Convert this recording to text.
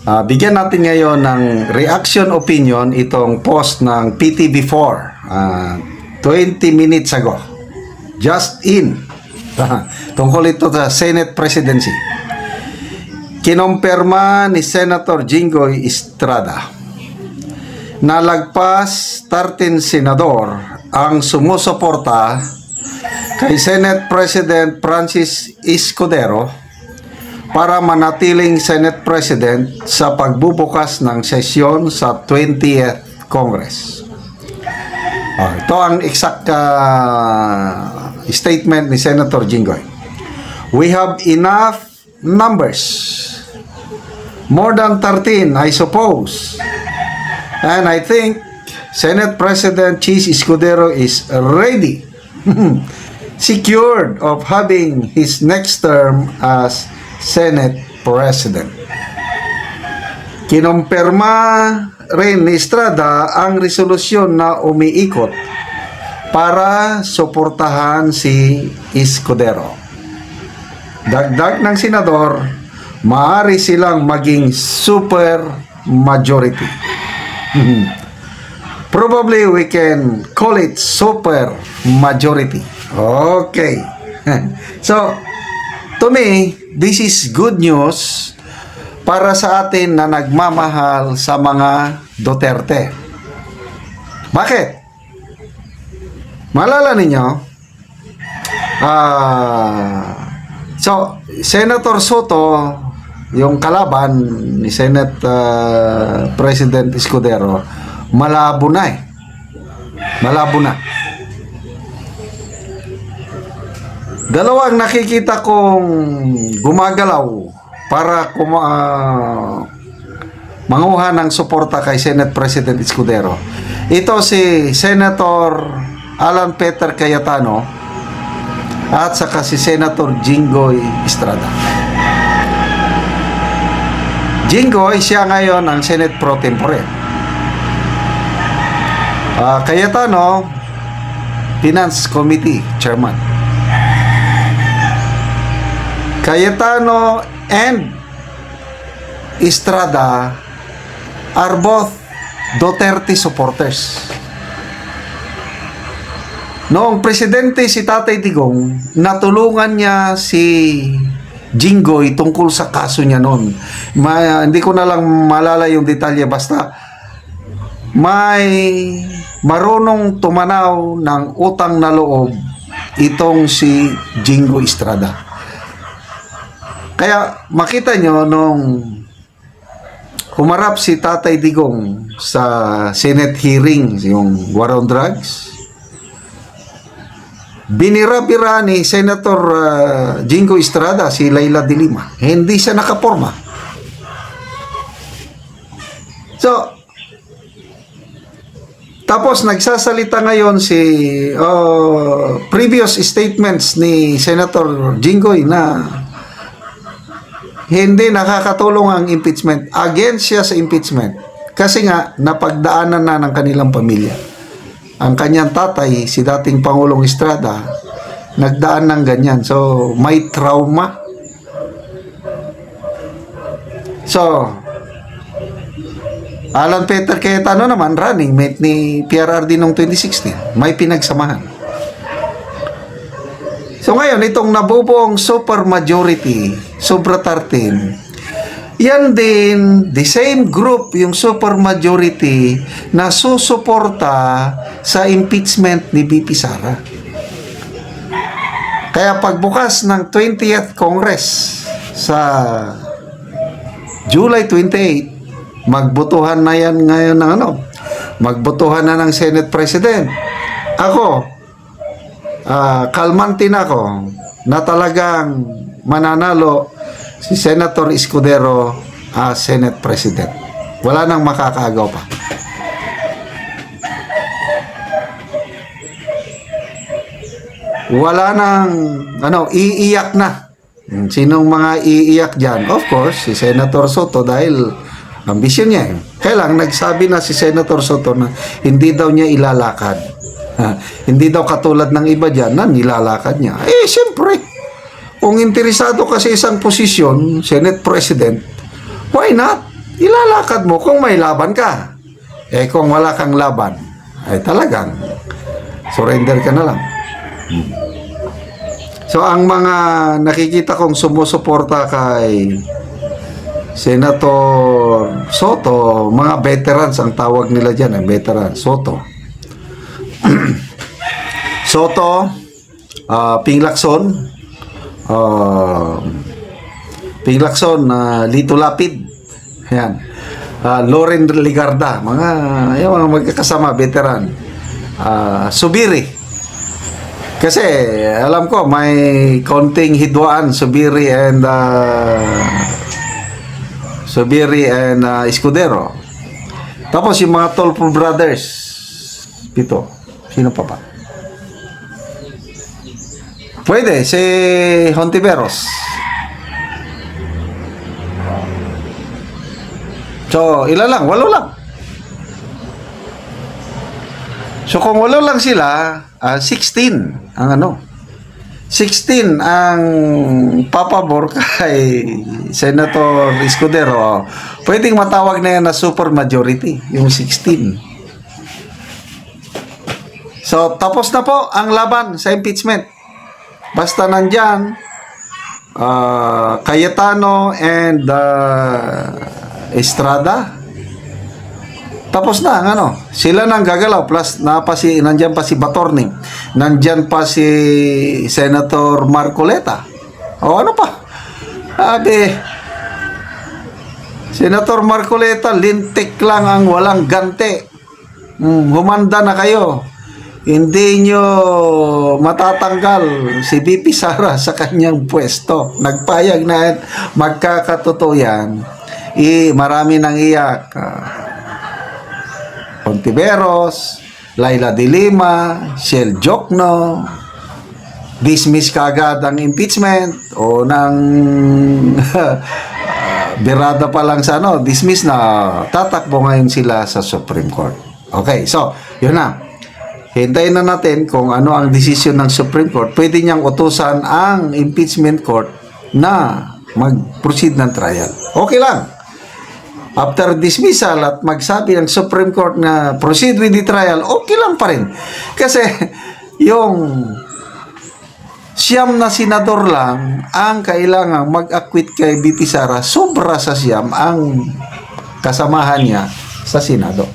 Bigyan natin ngayon ng reaction opinion itong post ng PTV4 20 minutes ago. Just in. Tungkol ito sa Senate presidency. Kinumpirma ni Senator Jinggoy Estrada na lagpas 13 senador ang sumusuporta kay Senate President Francis Escudero para manatiling Senate President sa pagbubukas ng sesyon sa 20th Congress. Ito ang exact statement ni Senator Jinggoy. We have enough numbers. More than 13, I suppose. And I think Senate President Chis Escudero is ready, secured of having his next term as Senate President. Kinumpirma rin ni Estrada ang resolusyon na umiikot para suportahan si Escudero. Dagdag ng senador, maaari silang maging super majority. Probably we can call it super majority. Okay. So, to me, this is good news para sa atin na nagmamahal sa mga Duterte. Bakit? Malala ninyo? So, Senator Soto, yung kalaban ni Senate President Escudero, malabo na eh. Malabo na. Dalawang nakikita kong gumagalaw para manguha ng suporta kay Senate President Escudero. Ito si Senator Alan Peter Cayetano at saka si Senator Jinggoy Estrada. Jinggoy, siya ngayon ang Senate Pro Tempore. Cayetano, Finance Committee Chairman. Cayetano and Estrada are both Duterte supporters. Noong presidente si Tatay Digong, natulungan niya si Jinggoy tungkol sa kaso niya noon. Hindi ko na lang malala yung detalye, basta may marunong tumanaw ng utang na loob itong si Jinggoy Estrada. Kaya makita nyo nung humarap si Tatay Digong sa Senate hearing, yung war on drugs, binira-bira ni Senator Jinggoy Estrada si Leila de Lima. Hindi siya nakaporma. So, tapos nagsasalita ngayon si previous statements ni Senator Jinggoy na hindi nakakatulong ang impeachment. Against siya sa impeachment. Kasi nga, napagdaanan na ng kanilang pamilya. Ang kanyang tatay, si dating Pangulong Estrada, nagdaan ng ganyan. So, may trauma. So, Alan Peter Cayetano naman, running mate ni PRRD noong 2016. May pinagsamahan. So ngayon, itong nabubuong super majority, sobra 13, yan din, the same group, yung super majority na susuporta sa impeachment ni BP Sara. Kaya pagbukas ng 20th Congress sa July 28, magbotohan na yan ngayon ng magbotohan na ng Senate President. Ako, kalmante na ako na talagang mananalo si Senator Escudero as Senate President. Wala nang makakaagaw pa. Wala nang iiyak na. Sinong mga iiyak dyan? Of course, si Senator Soto dahil ambisyon niya. Kaya lang, nagsabi na si Senator Soto na hindi daw niya ilalakad. Hindi daw katulad ng iba dyan na nilalakad niya. Siyempre, kung interesado ka sa isang posisyon, Senate President, why not? ilalakad mo kung may laban ka. Eh kung wala kang laban, ay talagang surrender ka na lang. So ang mga nakikita kong sumusuporta kay Senator Soto, mga veterans ang tawag nila dyan, veteran Soto. Soto, Ping Lacson, Lito Lapid, yan. Loren Ligarda, mga magkakasama, veteran. Subiri. Kasi alam ko may konting hidwaan Subiri and Escudero. Tapos yung mga Tolpo brothers, pito. Sino pa ba? Pwede si Hontiveros. So, ilan lang? 8 lang. So, kung 8 lang sila, 16 ang 16 ang papabor kay Senator Escudero. Pwedeng matawag na yan na super majority, yung 16. So, tapos na po ang laban sa impeachment. Basta nandyan, Cayetano and Estrada, tapos na ang sila nang gagalaw, plus nandyan pa si Batorni, nandyan pa si Senator Marcoleta, o ano pa, Senator Marcoleta, lintik lang ang walang gante. Humanda na kayo, hindi nyo matatanggal si VP Sara sa kanyang pwesto. Nagpayag na magkakatotoo yan. Marami nang iyak. Hontiveros, Laila de Lima, Shell Jokno, dismiss kaagad ang impeachment o ng birada pa lang sa dismiss na, tatakbo ngayon sila sa Supreme Court. Okay, so, yun na. Hintayin na natin kung ano ang desisyon ng Supreme Court. Pwede niyang utusan ang impeachment court na mag-proceed ng trial. Okay lang. After dismissal at magsabi ng Supreme Court na proceed with the trial, okay lang pa rin. Kasi yung 9 na senador lang ang kailangang mag-acquit kay VP Sara, sobra sa 9 ang kasamahan niya sa Senado.